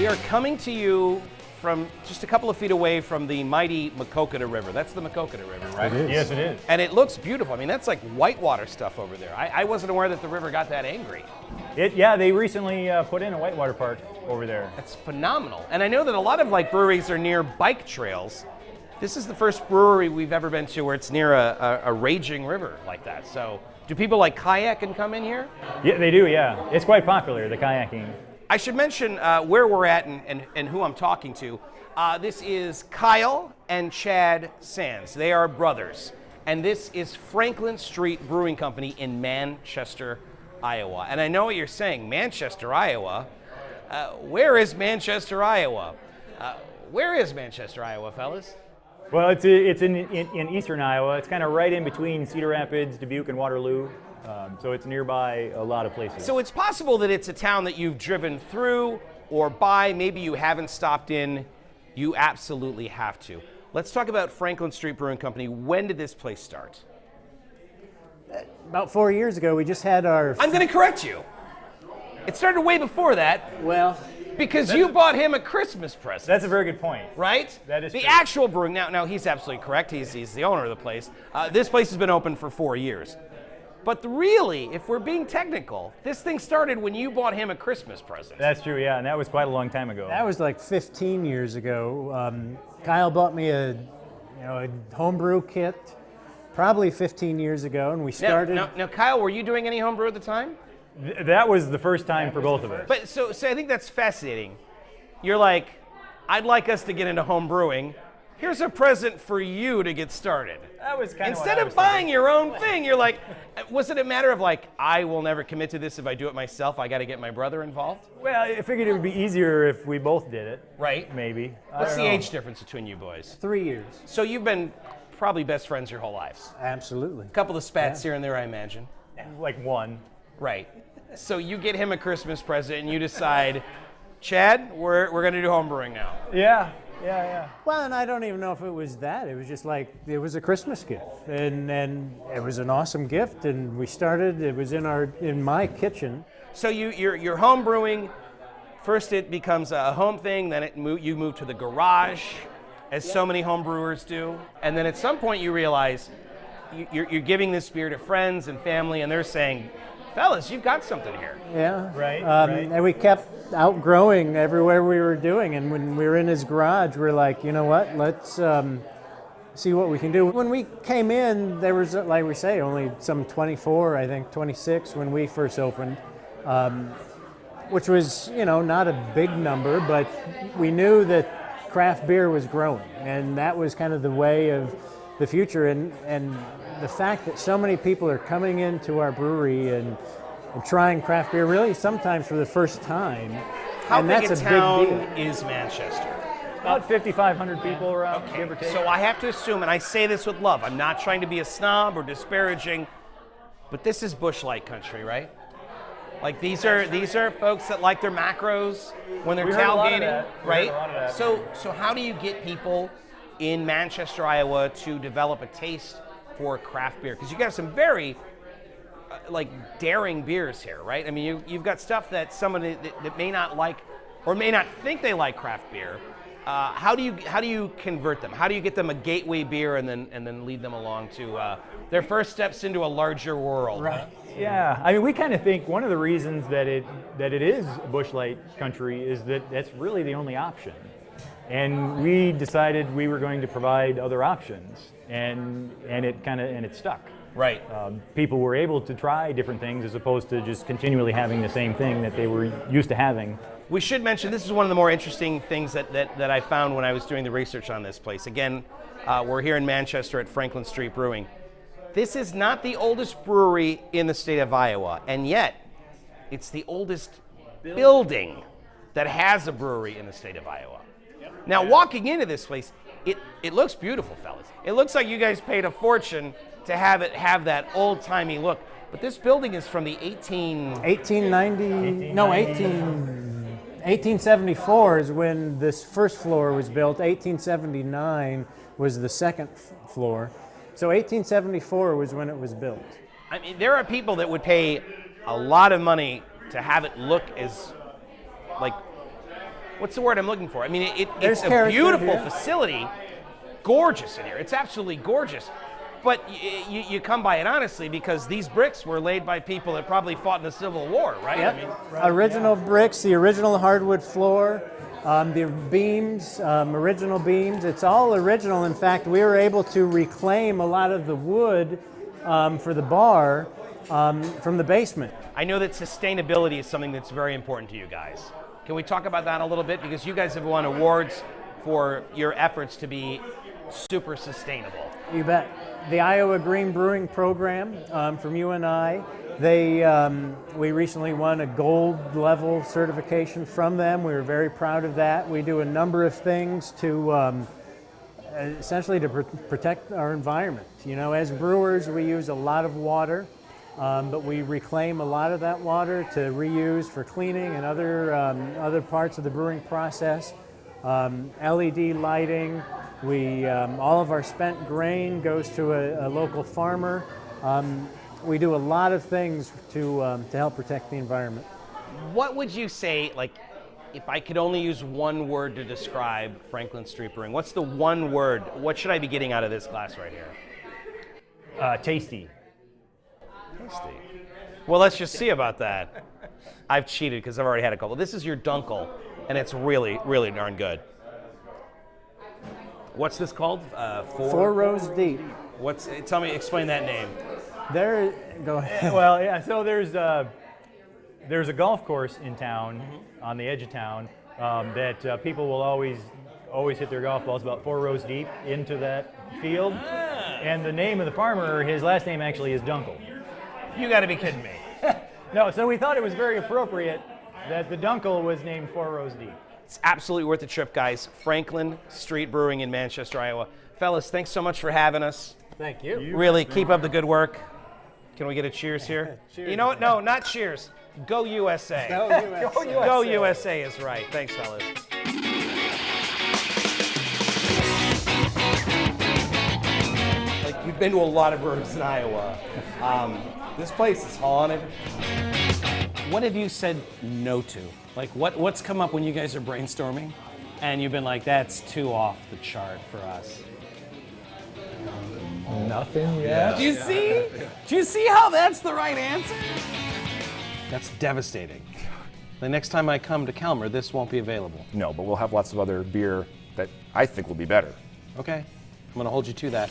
We are coming to you from just a couple of feet away from the mighty Maquoketa River. That's the Maquoketa River, right? It is. Yes, it is. And it looks beautiful. I mean, that's like whitewater stuff over there. I wasn't aware that the river got that angry. Yeah, they recently put in a whitewater park over there. That's phenomenal. And I know that a lot of like breweries are near bike trails. This is the first brewery we've ever been to where it's near a raging river like that. So do people like kayak and come in here? Yeah, they do, yeah. It's quite popular, the kayaking. I should mention where we're at and who I'm talking to. This is Kyle and Chad Sands. They are brothers. And this is Franklin Street Brewing Company in Manchester, Iowa. And I know what you're saying, Manchester, Iowa. Where is Manchester, Iowa? Where is Manchester, Iowa, fellas? Well, it's in eastern Iowa. It's kind of right in between Cedar Rapids, Dubuque, and Waterloo. So it's nearby a lot of places. So it's possible that it's a town that you've driven through or by, maybe you haven't stopped in. You absolutely have to. Let's talk about Franklin Street Brewing Company. When did this place start? About 4 years ago, we just had our... I'm going to correct you. It started way before that. Well... Because you bought him a Christmas present. That's a very good point. Right? That is the true. actual brewing. Now he's absolutely correct. He's the owner of the place. This place has been open for 4 years. But really, if we're being technical, this thing started when you bought him a Christmas present. That's true, yeah, and that was quite a long time ago. That was like 15 years ago. Kyle bought me a homebrew kit probably 15 years ago, and we started... Now, Kyle, were you doing any homebrew at the time? That was the first time for both of us. But so I think that's fascinating. You're like, I'd like us to get into home brewing. Here's a present for you to get started. That was kind Instead of buying your own thing, you're like, was it a matter of like, I will never commit to this if I do it myself, I got to get my brother involved? Well, I figured it would be easier if we both did it. Right. Maybe. What's the age difference between you boys? 3 years. So you've been probably best friends your whole lives. Absolutely. A couple of spats here and there, I imagine. Like one. Right. So you get him a Christmas present and you decide, Chad, we're going to do home brewing now. Yeah. Well, and I don't even know if it was that. It was just like, it was a Christmas gift. And it was an awesome gift, and we started, it was in my kitchen. So you're home brewing. First it becomes a home thing, then you move to the garage, as so many home brewers do. And then at some point you realize you're giving this beer to friends and family, and they're saying, fellas, you've got something here. Yeah. Right. And we kept outgrowing everywhere we were doing. And when we were in his garage, we're like, you know what? Let's see what we can do. When we came in, there was, like we say, only some 24, I think, 26 when we first opened, which was, not a big number, but we knew that craft beer was growing. And that was kind of the way of the future. And the fact that so many people are coming into our brewery and trying craft beer really sometimes for the first time. How and big that's a a town big deal. is Manchester? About 5,500 people around, give or take. So I have to assume, and I say this with love, I'm not trying to be a snob or disparaging, but this is Busch Light country, right? Like these are folks that like their macros when they're tailgating, right? So how do you get people in Manchester, Iowa to develop a taste for craft beer? Because you got some very daring beers here, right? I mean, you've got stuff that somebody that may not like or may not think they like craft beer. How do you convert them? How do you get them a gateway beer and then lead them along to their first steps into a larger world? Right. Yeah, I mean, we kind of think one of the reasons that it is Busch Light country is that that's really the only option. And we decided we were going to provide other options, and it stuck. Right. People were able to try different things as opposed to just continually having the same thing that they were used to having. We should mention this is one of the more interesting things that I found when I was doing the research on this place. Again, we're here in Manchester at Franklin Street Brewing. This is not the oldest brewery in the state of Iowa, and yet it's the oldest building that has a brewery in the state of Iowa. Now, walking into this place, it looks beautiful, fellas. It looks like you guys paid a fortune to have it have that old-timey look. But this building is from the 1874 is when this first floor was built. 1879 was the second floor. So 1874 was when it was built. I mean, there are people that would pay a lot of money to have it look as like what's the word I'm looking for? I mean, There's it's a character beautiful here. facility, gorgeous in here. It's absolutely gorgeous. But you come by it honestly because these bricks were laid by people that probably fought in the Civil War, right? Yep. I mean, Original bricks, the original hardwood floor, the beams, original beams. It's all original. In fact, we were able to reclaim a lot of the wood for the bar from the basement. I know that sustainability is something that's very important to you guys. Can we talk about that a little bit? Because you guys have won awards for your efforts to be super sustainable. You bet. The Iowa Green Brewing Program from UNI, we recently won a gold level certification from them. We were very proud of that. We do a number of things to essentially to protect our environment. You know, as brewers, we use a lot of water, but we reclaim a lot of that water to reuse for cleaning and other parts of the brewing process. LED lighting. All of our spent grain goes to a local farmer. We do a lot of things to help protect the environment. What would you say, like, if I could only use one word to describe Franklin Street Brewing, what's the one word? What should I be getting out of this glass right here? Tasty. Tasty. Well, let's just see about that. I've cheated because I've already had a couple. This is your Dunkel, and it's really, really darn good. What's this called? Four rows deep. Explain that name. Go ahead. Well, yeah. So there's a golf course in town, on the edge of town, that people will always hit their golf balls about 4 rows deep into that field. And the name of the farmer, his last name actually is Dunkel. You got to be kidding me. No, so we thought it was very appropriate that the Dunkel was named 4 rows deep. It's absolutely worth the trip, guys. Franklin Street Brewing in Manchester, Iowa. Fellas, thanks so much for having us. Thank you. Really, keep up the good work. Can we get a cheers here? Cheers. You know what? No, not cheers. Go USA. Go USA. Go USA is right. Thanks, fellas. Like, you've been to a lot of breweries in Iowa. This place is haunted. What have you said no to? Like, what's come up when you guys are brainstorming and you've been like, that's too off the chart for us? Nothing yet. Do you see? Do you see how that's the right answer? That's devastating. The next time I come to Kelmer, this won't be available. No, but we'll have lots of other beer that I think will be better. Okay, I'm gonna hold you to that.